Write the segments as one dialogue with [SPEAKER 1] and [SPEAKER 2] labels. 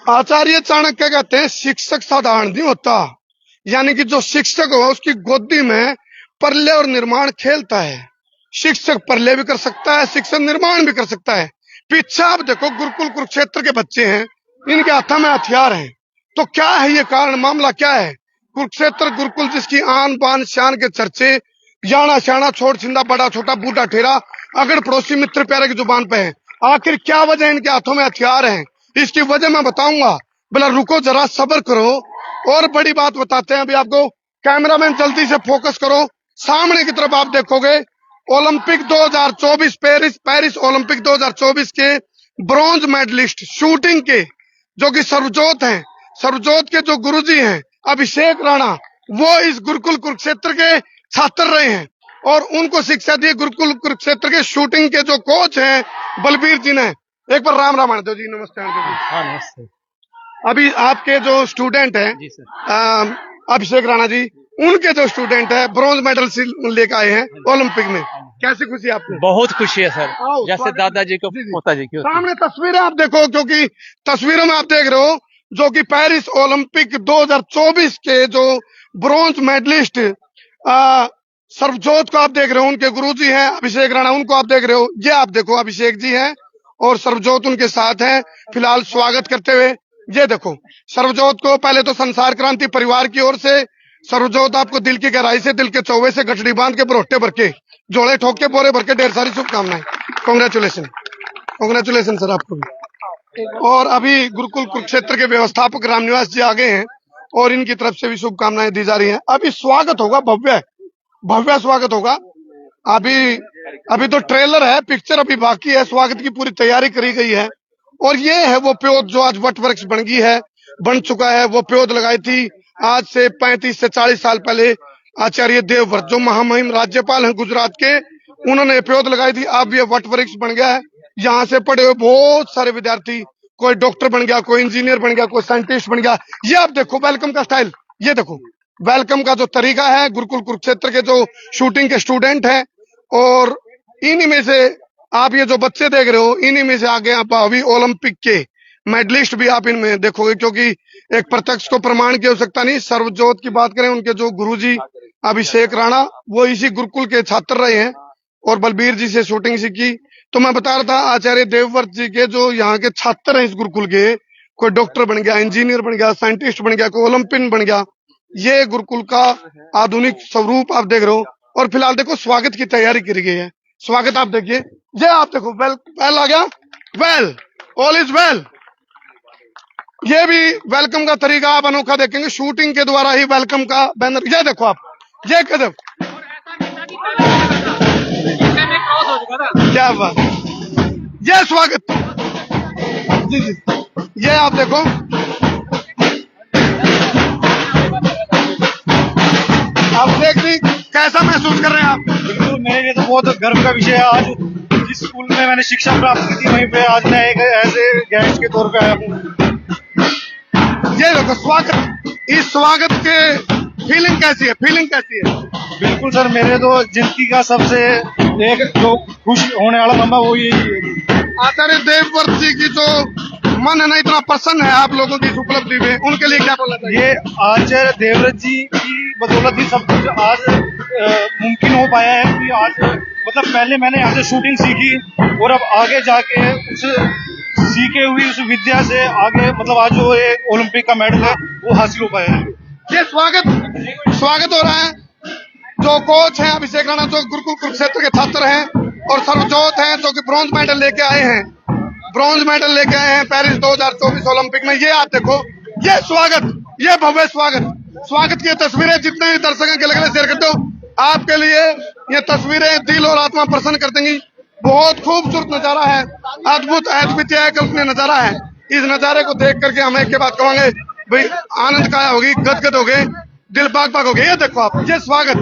[SPEAKER 1] आचार्य चाणक्य कहते हैं शिक्षक साधारण नहीं होता, यानी कि जो शिक्षक हो उसकी गोदी में प्रलय और निर्माण खेलता है। शिक्षक प्रलय भी कर सकता है, शिक्षक निर्माण भी कर सकता है। पीछे आप देखो गुरुकुल कुरुक्षेत्र के बच्चे हैं, इनके हाथों में हथियार हैं। तो क्या है ये कारण, मामला क्या है? कुरुक्षेत्र गुरुकुल जिसकी आन बान शान के चर्चे याना शाना छोड़ छिंदा बड़ा छोटा बूढ़ा ठेरा अगर पड़ोसी मित्र प्यारे की जुबान पे है। आखिर क्या वजह इनके हाथों में हथियार हैं? इसकी वजह मैं बताऊंगा, बोला रुको जरा सब्र करो। और बड़ी बात बताते हैं अभी आपको। कैमरामैन जल्दी से फोकस करो, सामने की तरफ आप देखोगे ओलंपिक 2024 पेरिस पेरिस ओलंपिक 2024 के ब्रॉन्ज मेडलिस्ट शूटिंग के जो कि सर्वजोत हैं, सर्वजोत के जो गुरुजी हैं अभिषेक राणा, वो इस गुरुकुल कुरुक्षेत्र के छात्र रहे हैं और उनको शिक्षा दी गुरुकुल कुरुक्षेत्र के शूटिंग के जो कोच हैं बलबीर जी ने। एक बार राम राम आनंद जी, नमस्ते आनंद जी।
[SPEAKER 2] हाँ नमस्ते
[SPEAKER 1] अभी आपके जो स्टूडेंट हैं
[SPEAKER 2] जी सर।
[SPEAKER 1] अभिषेक राणा जी, उनके जो स्टूडेंट है ब्रॉन्ज मेडल लेकर आए हैं ओलंपिक में, कैसी खुशी आपको?
[SPEAKER 2] बहुत खुशी है सर, जैसे
[SPEAKER 1] स्वागत-
[SPEAKER 2] दादाजी को
[SPEAKER 1] जी, जी।
[SPEAKER 2] पोता जी की होती है।
[SPEAKER 1] सामने तस्वीरें आप देखो, क्योंकि तस्वीरों में आप देख रहे हो जो कि पेरिस ओलंपिक 2024 के जो ब्रॉन्ज मेडलिस्ट सर्वजोत को आप देख रहे हो, उनके गुरुजी हैं अभिषेक राणा, उनको आप देख रहे हो। ये आप देखो अभिषेक जी हैं और सर्वजोत उनके साथ हैं फिलहाल स्वागत करते हुए। ये देखो सर्वजोत को पहले तो संसार क्रांति परिवार की ओर से सर्वजोत आपको दिल की गहराई से, दिल के चौवे से गठड़ी बांध के बरोटे भर के जोड़े ठोक के बोरे भर के ढेर सारी शुभकामनाएं। कांग्रेचुलेशन, कांग्रेचुलेशन सर आपको भी। और अभी गुरुकुल कुरुक्षेत्र के व्यवस्थापक रामनिवास जी आगे हैं और इनकी तरफ से भी शुभकामनाएं दी जा रही हैं। अभी स्वागत होगा, भव्य भव्य स्वागत होगा। अभी तो ट्रेलर है, पिक्चर अभी बाकी है। स्वागत की पूरी तैयारी करी गई है और ये है वो प्योद जो आज वट वृक्ष बन गई है, बन चुका है। वो प्योद लगाई थी आज से 35 से 40 साल पहले आचार्य देवव्रत, जो महामहिम राज्यपाल हैं गुजरात के, उन्होंने प्योद लगाई थी। अब ये वट वृक्ष बन गया है। यहाँ से पढ़े हुए बहुत सारे विद्यार्थी, कोई डॉक्टर बन गया, कोई इंजीनियर बन गया, कोई साइंटिस्ट बन गया। ये आप देखो वेलकम का स्टाइल, ये देखो वेलकम का जो तरीका है। गुरुकुल कुरुक्षेत्र के जो शूटिंग के स्टूडेंट हैं और इन्हीं में से आप ये जो बच्चे देख रहे हो, इन्हीं में से आगे आप अभी ओलंपिक के मेडलिस्ट भी आप इनमें देखोगे, क्योंकि एक प्रत्यक्ष को प्रमाण की आवश्यकता नहीं। सर्वजोत की बात करें, उनके जो गुरुजी अभिषेक राणा वो इसी गुरुकुल के छात्र रहे हैं और बलबीर जी से शूटिंग सीखी। तो मैं बता रहा था आचार्य देवव्रत जी के जो यहाँ के छात्र हैं इस गुरुकुल के, कोई डॉक्टर बन गया, इंजीनियर बन गया, साइंटिस्ट बन गया, कोई ओलंपियन बन गया। ये गुरुकुल का आधुनिक स्वरूप आप देख रहे हो। और फिलहाल देखो स्वागत की तैयारी करी गई है। स्वागत आप देखिए, ये आप देखो वेल आ गया, वेल ऑल इज वेल। ये भी वेलकम का तरीका आप अनोखा देखेंगे, शूटिंग के द्वारा ही वेलकम का बैनर। ये देखो आप, ये कदम क्या बात, ये स्वागत जी जी, ये आप देखो। आप देख ली, कैसा महसूस कर रहे हैं आप?
[SPEAKER 3] बिल्कुल, मेरे लिए तो बहुत गर्व का विषय है। आज जिस स्कूल में मैंने शिक्षा प्राप्त की थी वहीं पे आज मैं एक ऐसे गेस्ट के तौर पे आया हूँ।
[SPEAKER 1] ये देखो स्वागत, इस स्वागत के फीलिंग कैसी है, फीलिंग कैसी है?
[SPEAKER 3] बिल्कुल सर, मेरे तो जिंदगी का सबसे एक जो खुश होने वाला लम्हा वो यही है।
[SPEAKER 1] आचार्य देवव्रत जी की जो मन है ना इतना प्रसन्न है आप लोगों की इस उपलब्धि में, उनके लिए क्या बोलना चाहिए?
[SPEAKER 3] ये आचार्य देवव्रत जी की बदौलत ही सब कुछ आज मुमकिन हो पाया है कि आज मतलब पहले मैंने यहाँ से शूटिंग सीखी और अब आगे जाके उस सीखे हुई उस विद्या से आगे मतलब आज जो ये ओलंपिक का मेडल है वो हासिल हो पाया है।
[SPEAKER 1] ये स्वागत हो रहा है। जो कोच हैं अभिषेक राणा जो गुरुकुल कुरुक्षेत्र के छात्र हैं और सर्वजोत हैं जो कि ब्रॉन्ज मेडल लेके आए हैं, ब्रॉन्ज मेडल लेके आए हैं पेरिस 2024 ओलंपिक में। ये आप देखो, ये स्वागत, ये भव्य स्वागत की तस्वीरें जितने भी दर्शक हैं गले शेयर करते हो, आपके लिए ये तस्वीरें दिल और आत्मा प्रसन्न कर देंगी। बहुत खूबसूरत नजारा है, अद्भुत अद्वितीय अकल्पनीय नजारा है। इस नजारे को देख करके हम एक के बाद कहेंगे भाई आनंद काया होगी, गदगद हो गए, दिल बाग बाग हो गए। ये देखो आप, ये स्वागत,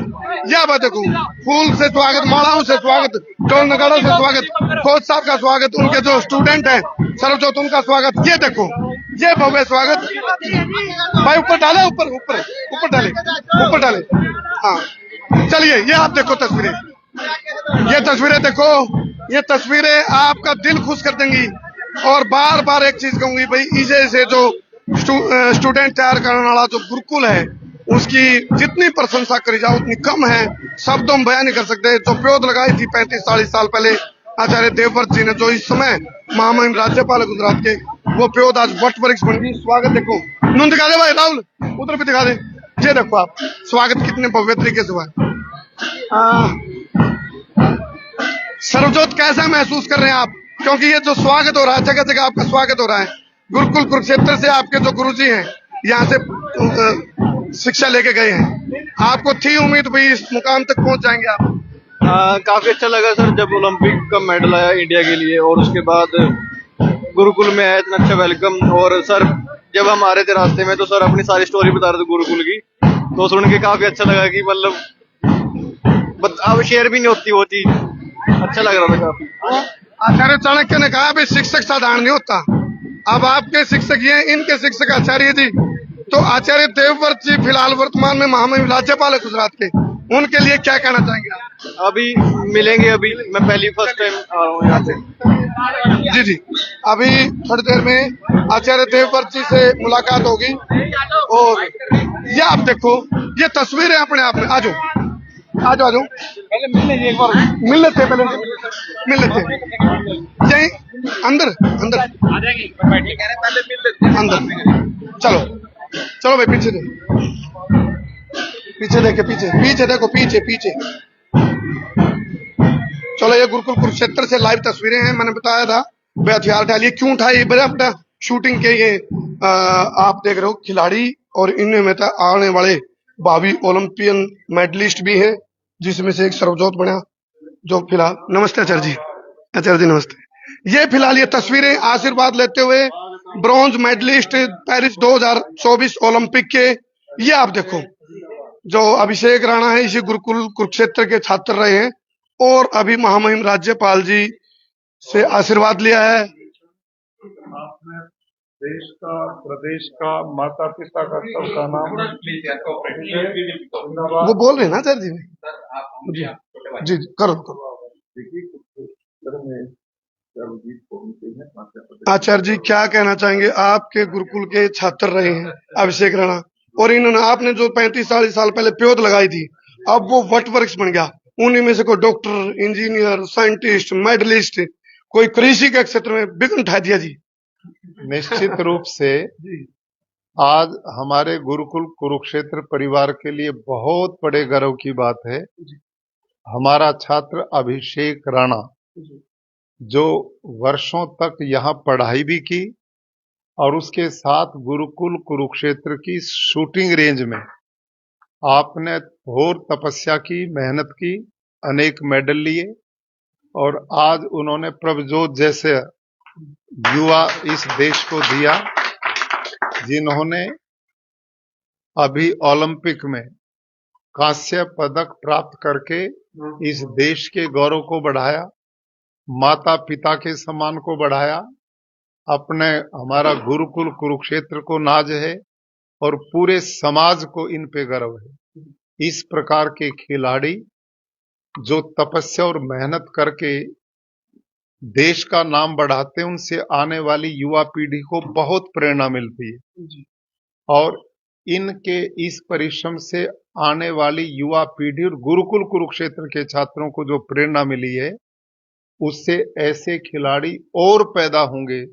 [SPEAKER 1] ये बात देखो, फूल से स्वागत, मालाओं से स्वागत, ढोल नगाड़ों से स्वागत, कोच साहब का स्वागत, उनके जो स्टूडेंट हैं सर्वजोत उनका स्वागत। ये देखो, ये भव्य स्वागत। भाई ऊपर डाले, ऊपर डाले। हाँ चलिए, ये आप देखो तस्वीरें, ये तस्वीरें देखो, ये तस्वीरें आपका दिल खुश कर देंगी। और बार बार एक चीज कहूंगी भाई, इसे से जो स्टूडेंट तैयार करने वाला जो गुरुकुल है, उसकी जितनी प्रशंसा करी जाए उतनी कम है। शब्दों में बयान नहीं कर सकते। जो प्योद लगाई थी 35-40 साल पहले आचार्य देवव्रत जी ने, जो इस समय महामहिम राज्यपाल है गुजरात के, वो प्योद आज वट वृक्ष बन गई। स्वागत देखो, नून दिखा दे भाई राहुल, उधर भी दिखा दे। ये देखो आप, स्वागत कितने भव्य तरीके से हुआ है। सर्वजोत कैसा महसूस कर रहे हैं आप? क्योंकि ये जो स्वागत हो रहा है, जगह जगह आपका स्वागत हो रहा है। गुरुकुल कुरुक्षेत्र से आपके जो गुरुजी हैं, यहाँ से शिक्षा लेके गए हैं, आपको थी उम्मीद भाई इस मुकाम तक पहुंच जाएंगे आप?
[SPEAKER 4] काफी अच्छा लगा सर, जब ओलंपिक का मेडल आया इंडिया के लिए और उसके बाद गुरुकुल में आया, इतना अच्छा वेलकम। और सर जब हम आ रहे थे रास्ते में तो सर अपनी सारी स्टोरी बता रहे थे गुरुकुल की, तो सुन के काफी अच्छा लगा कि मतलब अब शेयर भी नहीं होती वो चीज, अच्छा लग रहा था काफी।
[SPEAKER 1] आचार्य चाणक्य ने कहा भाई शिक्षक साधारण नहीं होता। अब आपके शिक्षक ये हैं, इनके शिक्षक आचार्य जी। तो आचार्य देवव्रत जी फिलहाल वर्तमान में महामहिम राज्यपाल है गुजरात के, उनके लिए क्या कहना चाहेंगे आप?
[SPEAKER 4] अभी मिलेंगे, अभी मैं पहली फर्स्ट टाइम आ रहा हूँ यहाँ से।
[SPEAKER 1] जी जी, अभी थोड़ी देर में आचार्य देवव्रत जी से मुलाकात होगी। और ये आप देखो, ये तस्वीरें अपने आप में, आ जाओ आ जाओ आ जाओ,
[SPEAKER 3] पहले मिल लीजिए एक बार,
[SPEAKER 1] मिल लेते पहले, मिल लेते यही अंदर अंदर
[SPEAKER 3] आ जाएंगे पहले मिल लेते हैं
[SPEAKER 1] अंदर। चलो चलो भाई, पीछे देखो, पीछे देखे, पीछे पीछे देखो, पीछे पीछे। चलो, ये गुरुकुल कुरुक्षेत्र से लाइव तस्वीरें हैं। मैंने बताया था वे हथियार डालिए क्यों उठाई, बड़े अपना शूटिंग के ये आप देख रहे हो खिलाड़ी, और इनमें में आने वाले भावी ओलंपियन मेडलिस्ट भी है, जिसमें से एक सर्वजोत बना जो फिलहाल। नमस्ते आचार्य जी। आचार्य जी नमस्ते। ये फिलहाल ये तस्वीरें आशीर्वाद लेते हुए ब्रॉन्ज मेडलिस्ट पेरिस 2024 ओलंपिक के, ये आप देखो, जो अभिषेक राणा है इसी गुरुकुल कुरुक्षेत्र के छात्र रहे हैं, और अभी महामहिम राज्यपाल जी से आशीर्वाद लिया है।
[SPEAKER 5] आपने देश का, प्रदेश का, माता पिता का सबका नाम
[SPEAKER 1] वो बोल रहे हैं ना आचार्य जी? जी जी जी, करो करो। आचार्य जी क्या कहना चाहेंगे? आपके गुरुकुल के छात्र रहे हैं अभिषेक राणा, और इन्होंने, आपने जो 35-40 साल पहले प्योद लगाई थी, अब वो वट वृक्ष बन गया। उन्हीं में से कोई डॉक्टर, इंजीनियर, साइंटिस्ट, मेडलिस्ट, कोई कृषि के क्षेत्र में विघ्न उठा दिया जी।
[SPEAKER 5] निश्चित रूप से आज हमारे गुरुकुल कुरुक्षेत्र परिवार के लिए बहुत बड़े गर्व की बात है। हमारा छात्र अभिषेक राणा, जो वर्षों तक यहाँ पढ़ाई भी की और उसके साथ गुरुकुल कुरुक्षेत्र की शूटिंग रेंज में आपने घोर तपस्या की, मेहनत की, अनेक मेडल लिए, और आज उन्होंने प्रभजोत जैसे युवा इस देश को दिया, जिन्होंने अभी ओलंपिक में कांस्य पदक प्राप्त करके इस देश के गौरव को बढ़ाया, माता पिता के सम्मान को बढ़ाया, अपने हमारा गुरुकुल कुरुक्षेत्र को नाज है और पूरे समाज को इन पे गर्व है। इस प्रकार के खिलाड़ी जो तपस्या और मेहनत करके देश का नाम बढ़ाते हैं, उनसे आने वाली युवा पीढ़ी को बहुत प्रेरणा मिलती है। और इनके इस परिश्रम से आने वाली युवा पीढ़ी और गुरुकुल कुरुक्षेत्र के छात्रों को जो प्रेरणा मिली है, उससे ऐसे खिलाड़ी और पैदा होंगे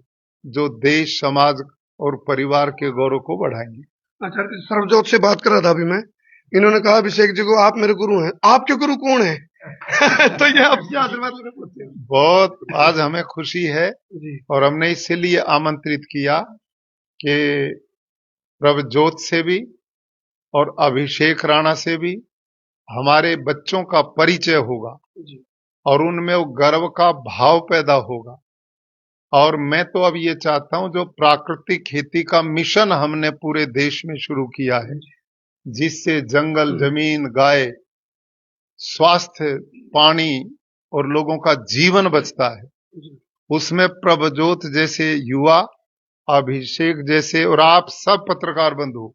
[SPEAKER 5] जो देश, समाज और परिवार के गौरव को बढ़ाएंगे।
[SPEAKER 1] अच्छा, सर्वजोत से बात कर रहा था अभी मैं, इन्होंने कहा अभिषेक जी को आप मेरे गुरु हैं। आपके गुरु कौन है? तो ये आपकी आशीर्वाद लेना पड़ते हैं।
[SPEAKER 5] बहुत आज हमें खुशी है
[SPEAKER 1] जी।
[SPEAKER 5] और हमने इसीलिए आमंत्रित किया कि प्रभजोत से भी और अभिषेक राणा से भी हमारे बच्चों का परिचय होगा और उनमें वो गर्व का भाव पैदा होगा। और मैं तो अब ये चाहता हूं, जो प्राकृतिक खेती का मिशन हमने पूरे देश में शुरू किया है, जिससे जंगल, जमीन, गाय, स्वास्थ्य, पानी और लोगों का जीवन बचता है, उसमें प्रभजोत जैसे युवा, अभिषेक जैसे और आप सब पत्रकार बंधु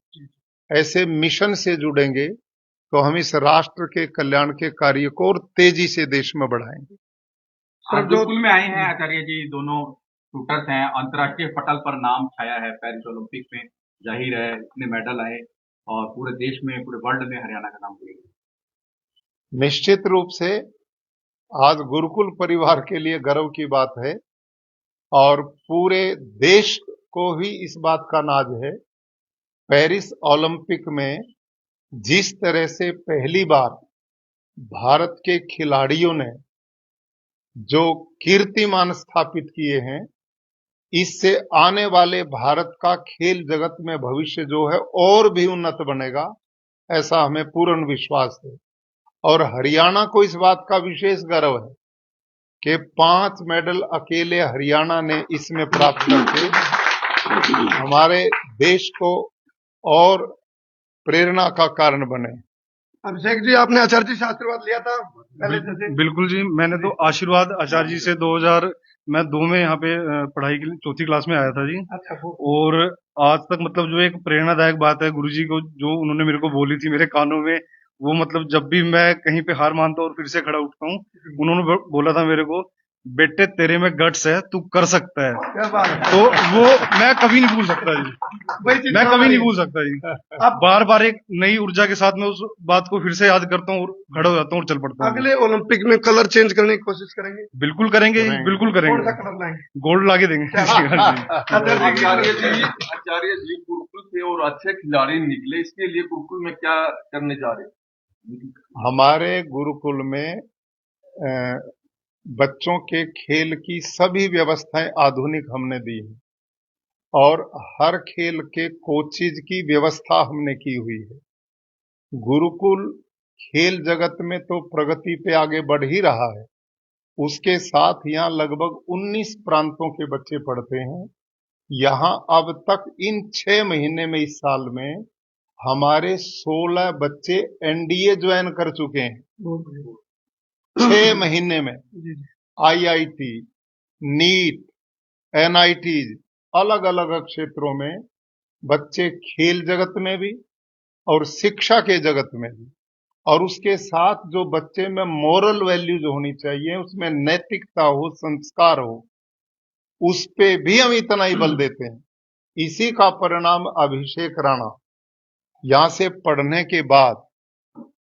[SPEAKER 5] ऐसे मिशन से जुड़ेंगे तो हम इस राष्ट्र के कल्याण के कार्य को और तेजी से देश में बढ़ाएंगे।
[SPEAKER 6] गुरुकुल में आए हैं आचार्य जी दोनों, शूटर्स हैं, अंतर्राष्ट्रीय पटल पर नाम छाया है पेरिस ओलंपिक में। जाहिर है इतने मेडल आए और पूरे देश में, पूरे वर्ल्ड में हरियाणा का नाम बढ़ेगा।
[SPEAKER 5] निश्चित रूप से आज गुरुकुल परिवार के लिए गर्व की बात है और पूरे देश को ही इस बात का नाज है। पेरिस ओलंपिक में जिस तरह से पहली बार भारत के खिलाड़ियों ने जो कीर्तिमान स्थापित किए हैं, इससे आने वाले भारत का खेल जगत में भविष्य जो है और भी उन्नत बनेगा, ऐसा हमें पूर्ण विश्वास है। और हरियाणा को इस बात का विशेष गर्व है कि 5 मेडल अकेले हरियाणा ने इसमें प्राप्त करके हमारे देश को और प्रेरणा का कारण बने।
[SPEAKER 1] अभिषेक जी, आपने आचार्य जी से आशीर्वाद लिया था पहले से?
[SPEAKER 3] बिल्कुल जी, मैंने तो आशीर्वाद आचार्य जी से 2002 में यहाँ पे पढ़ाई के लिए 4th क्लास में आया था जी।
[SPEAKER 1] अच्छा,
[SPEAKER 3] और आज तक मतलब जो एक प्रेरणादायक बात है गुरुजी को जो उन्होंने मेरे को बोली थी मेरे कानों में, वो मतलब जब भी मैं कहीं पे हार मानता हूँ और फिर से खड़ा उठता हूँ, उन्होंने बोला था मेरे को, बेटे तेरे में गट्स है, तू कर सकता है।
[SPEAKER 1] क्या बात है।
[SPEAKER 3] तो वो मैं कभी नहीं भूल सकता जी,
[SPEAKER 1] वही चीज
[SPEAKER 3] मैं कभी
[SPEAKER 1] हमारी-
[SPEAKER 3] नहीं भूल सकता जी। अब बार बार एक नई ऊर्जा के साथ मैं उस बात को फिर से याद करता हूँ और खड़ा हो जाता हूँ और चल पड़ता हूँ।
[SPEAKER 1] अगले ओलंपिक में कलर चेंज करने की कोशिश करेंगे?
[SPEAKER 3] बिल्कुल करेंगे जी, बिल्कुल
[SPEAKER 1] कौन सा
[SPEAKER 3] करेंगे,
[SPEAKER 1] कलर लाएंगे?
[SPEAKER 3] गोल्ड लाके देंगे।
[SPEAKER 7] आचार्य जी गुरुकुल से और अच्छे खिलाड़ी निकले, इसके लिए गुरुकुल में क्या करने जा रहे हैं?
[SPEAKER 5] हमारे गुरुकुल में बच्चों के खेल की सभी व्यवस्थाएं आधुनिक हमने दी है और हर खेल के कोचिज की व्यवस्था हमने की हुई है। गुरुकुल खेल जगत में तो प्रगति पे आगे बढ़ ही रहा है, उसके साथ यहाँ लगभग 19 प्रांतों के बच्चे पढ़ते हैं। यहाँ अब तक इन 6 महीने में, इस साल में हमारे 16 बच्चे एनडीए ज्वाइन कर चुके हैं। 6 महीने में आईआईटी, नीट, एनआईटीज, अलग अलग क्षेत्रों में बच्चे खेल जगत में भी और शिक्षा के जगत में भी, और उसके साथ जो बच्चे में मोरल वैल्यूज होनी चाहिए, उसमें नैतिकता हो, संस्कार हो, उस पे भी हम इतना ही बल देते हैं। इसी का परिणाम अभिषेक राणा यहां से पढ़ने के बाद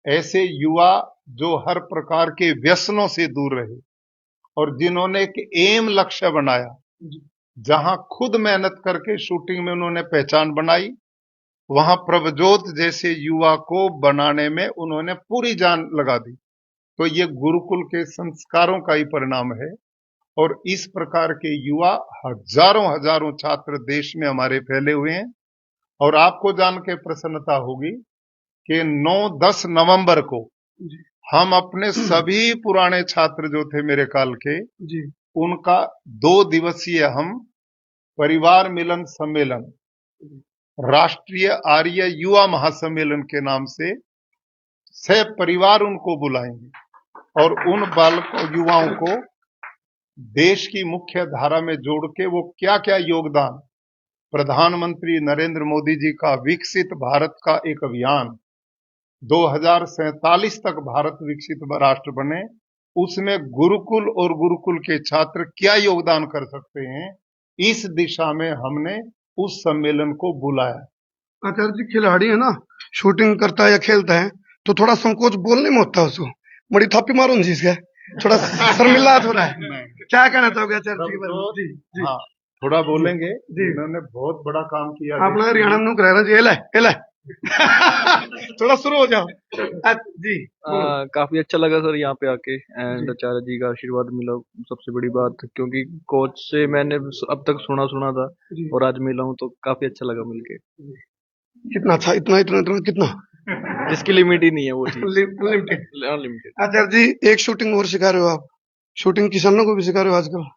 [SPEAKER 5] ऐसे युवा जो हर प्रकार के व्यसनों से दूर रहे और जिन्होंने एक एम लक्ष्य बनाया, जहां खुद मेहनत करके शूटिंग में उन्होंने पहचान बनाई, वहां प्रभजोत जैसे युवा को बनाने में उन्होंने पूरी जान लगा दी। तो ये गुरुकुल के संस्कारों का ही परिणाम है और इस प्रकार के युवा हजारों हजारों छात्र देश में हमारे फैले हुए हैं। और आपको जान के प्रसन्नता होगी कि 9-10 नवंबर को हम अपने सभी पुराने छात्र जो थे मेरे काल के, उनका 2 दिवसीय हम परिवार मिलन सम्मेलन, राष्ट्रीय आर्य युवा महासम्मेलन के नाम से परिवार उनको बुलाएंगे और उन बालकों युवाओं को देश की मुख्य धारा में जोड़ के वो क्या क्या योगदान, प्रधानमंत्री नरेंद्र मोदी जी का विकसित भारत का एक अभियान, 2047 तक भारत विकसित राष्ट्र बने, उसमें गुरुकुल और गुरुकुल के छात्र क्या योगदान कर सकते हैं, इस दिशा में हमने उस सम्मेलन को बुलाया।
[SPEAKER 1] आचार्य जी, खिलाड़ी है ना, शूटिंग करता है या खेलता है तो थोड़ा संकोच बोलने में होता है, उसको बड़ी थापी मारो जी, इसका थोड़ा शर्मिला हो रहा है, क्या कहना चाहोगे आचार्य जी के बारे में? जी
[SPEAKER 5] हाँ, थोड़ा बोलेंगे। इन्होंने बहुत बड़ा काम किया।
[SPEAKER 1] आप हरियाणा में करा जी, एला थोड़ा शुरू हो जाओ जी।
[SPEAKER 4] काफी अच्छा लगा सर यहाँ पे आके, एंड आचार्य जी का आशीर्वाद मिला, सबसे बड़ी बात, क्योंकि कोच से मैंने अब तक सुना था और आज मिला हूँ तो काफी अच्छा लगा मिलके।
[SPEAKER 1] कितना अच्छा, इतना इतना इतना कितना,
[SPEAKER 4] जिसकी लिमिट ही नहीं है वो चीज,
[SPEAKER 1] लिमिटेड।
[SPEAKER 4] अनलिमिटेड।
[SPEAKER 1] आचार्य जी, एक शूटिंग और सिखा रहे हो आप, शूटिंग किसानों को भी सिखा रहे हो आजकल।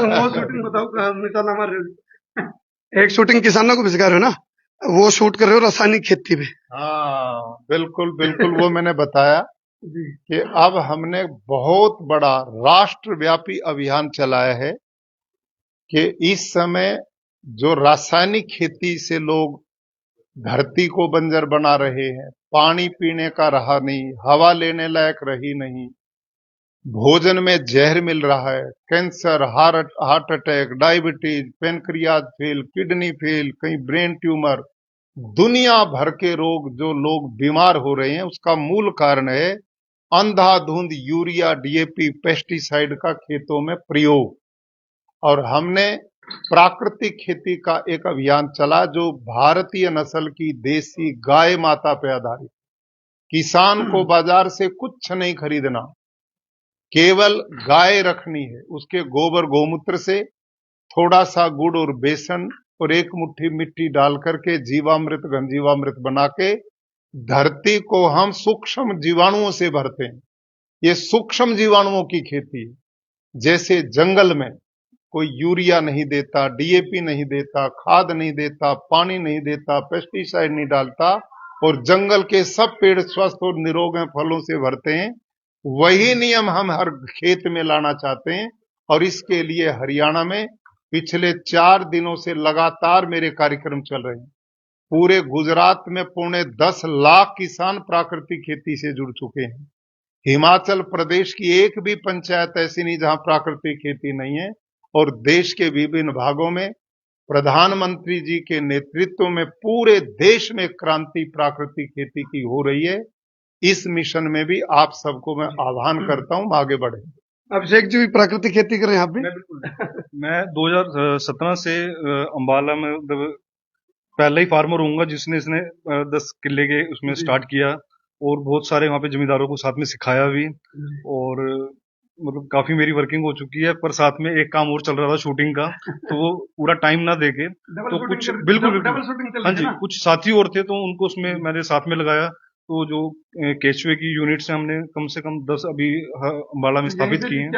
[SPEAKER 1] वो शूटिंग बताओ, मिसाल हमारे एक शूटिंग किसानों को भी सिखा रहे हो ना, वो शूट कर रहे हो रासायनिक खेती पे।
[SPEAKER 5] हाँ, बिल्कुल बिल्कुल, वो मैंने बताया कि अब हमने बहुत बड़ा राष्ट्रव्यापी अभियान चलाया है कि इस समय जो रासायनिक खेती से लोग धरती को बंजर बना रहे हैं, पानी पीने का रहा नहीं, हवा लेने लायक रही नहीं, भोजन में जहर मिल रहा है, cancer, heart attack, diabetes, pancreas fail, kidney fail, कहीं ब्रेन ट्यूमर, दुनिया भर के रोग जो लोग बीमार हो रहे हैं, उसका मूल कारण है अंधाधुंध यूरिया, डीएपी, पेस्टिसाइड का खेतों में प्रयोग। और हमने प्राकृतिक खेती का एक अभियान चला जो भारतीय नस्ल की देसी गाय माता पे आधारित। किसान को बाजार से कुछ नहीं खरीदना, केवल गाय रखनी है, उसके गोबर गोमूत्र से थोड़ा सा गुड़ और बेसन और एक मुट्ठी मिट्टी डाल करके जीवामृत, घनजीवामृत बना के धरती को हम सूक्ष्म जीवाणुओं से भरते हैं। ये सूक्ष्म जीवाणुओं की खेती है। जैसे जंगल में कोई यूरिया नहीं देता, डीएपी नहीं देता, खाद नहीं देता, पानी नहीं देता, पेस्टिसाइड नहीं डालता और जंगल के सब पेड़ स्वस्थ और निरोग हैं, फलों से भरते हैं, वही नियम हम हर खेत में लाना चाहते हैं। और इसके लिए हरियाणा में पिछले 4 दिनों से लगातार मेरे कार्यक्रम चल रहे हैं। पूरे गुजरात में 10 लाख किसान प्राकृतिक खेती से जुड़ चुके हैं। हिमाचल प्रदेश की एक भी पंचायत ऐसी नहीं जहां प्राकृतिक खेती नहीं है। और देश के विभिन्न भागों में प्रधानमंत्री जी के नेतृत्व में पूरे देश में क्रांति प्राकृतिक खेती की हो रही है। इस मिशन में भी आप सबको मैं आह्वान करता हूं, आगे बढ़े।
[SPEAKER 1] अभिषेक जी भी प्राकृतिक खेती कर रहे हैं आप भी?
[SPEAKER 3] मैं 2017 से अंबाला में मतलब पहला ही फार्मर हूँगा जिसने इसने 10 किले के उसमें स्टार्ट किया और बहुत सारे वहाँ पे जमींदारों को साथ में सिखाया भी। और मतलब काफी मेरी वर्किंग हो चुकी है, पर साथ में एक काम और चल रहा था शूटिंग का, तो वो पूरा टाइम ना देके तो कुछ बिल्कुल हाँ जी, कुछ साथी और थे तो उनको उसमें मैंने साथ में लगाया। तो जो केचुए की यूनिट से हमने कम से कम 10 अभी अम्बाला में स्थापित किए हैं।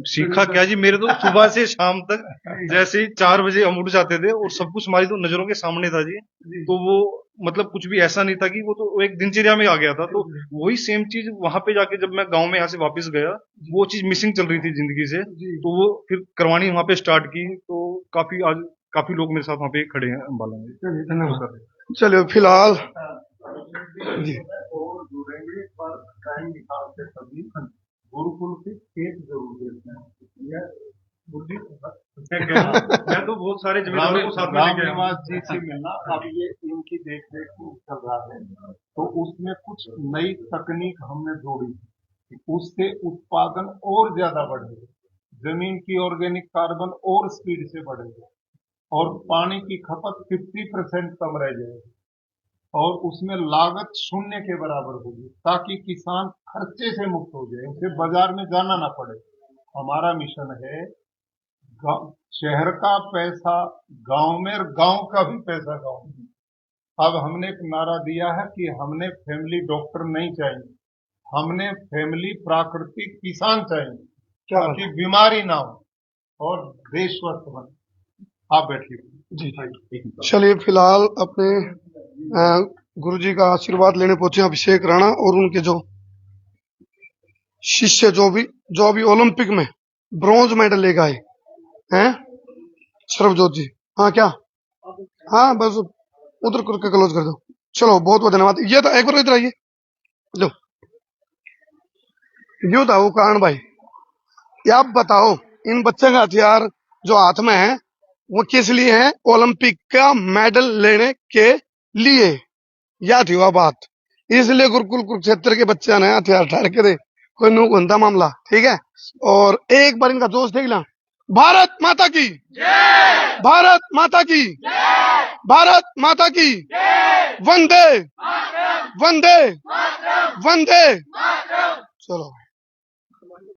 [SPEAKER 3] सीखा क्या जी, मेरे तो सुबह से शाम तक जैसे ही 4 बजे हम उठ जाते थे और सब कुछ हमारी तो नजरों के सामने था जी। तो वो मतलब कुछ भी ऐसा नहीं था कि वो तो एक दिनचर्या में आ गया था। तो वही सेम चीज वहां पे जाके जब मैं गांव में यहाँ से वापस गया, वो चीज मिसिंग चल रही थी जिंदगी से, तो वो फिर करवानी वहां पे स्टार्ट की। तो काफी लोग मेरे साथ वहां पे खड़े हैं अम्बाला में।
[SPEAKER 1] धन्यवाद। चलिए फिलहाल जी
[SPEAKER 5] और जुड़ेंगे पर टाइम निकाल के सभी गुरुकुल के खेत जरूर देखते हैं।
[SPEAKER 3] मैं तो बहुत सारे जमींदारों को साथ में लेके आया
[SPEAKER 5] रामनिवास जी से मिलना, अब ये इनकी देखरेख चल रहा है, तो उसमें कुछ नई तकनीक हमने जोड़ी कि उससे उत्पादन और ज्यादा बढ़ेगा, जमीन की ऑर्गेनिक कार्बन और स्पीड से बढ़ेगा और पानी की खपत 50% कम रह जाएगी और उसमें लागत 0 के बराबर होगी, ताकि किसान खर्चे से मुक्त हो जाए, उसे बाजार में जाना ना पड़े। हमारा मिशन है शहर का पैसा गांव में और गांव का भी पैसा गांव में। अब हमने एक नारा दिया है कि हमने फैमिली डॉक्टर नहीं चाहिए, हमने फैमिली प्राकृतिक किसान चाहिए, ताकि बीमारी ना हो और देश स्वस्थ बने। आप बैठिए जी।
[SPEAKER 1] चलिए फिलहाल अपने गुरुजी का आशीर्वाद लेने पहुंचे अभिषेक राणा और उनके जो शिष्य जो अभी ओलंपिक में ब्रॉन्ज मेडल लेकर आए हैं, सर्वजोत जी। हाँ क्या, हाँ बस उधर करके क्लोज कर दो। चलो बहुत बहुत धन्यवाद। ये था एक बार इधर आइए, लो यूं था वो कारण भाई, ये आप बताओ इन बच्चे का हथियार जो हाथ में है वो किस लिए है? ओलंपिक का मेडल लेने के लिए। याद हुआ बात, इसलिए गुरुकुल कुरुक्षेत्र के बच्चे ने हथियार ठार के दे, कोई नु गंदा मामला, ठीक है। और एक बार इनका जोश देख ला। भारत माता की जय, भारत माता की जय, भारत माता की जय, वंदे वंदे वंदे। चलो।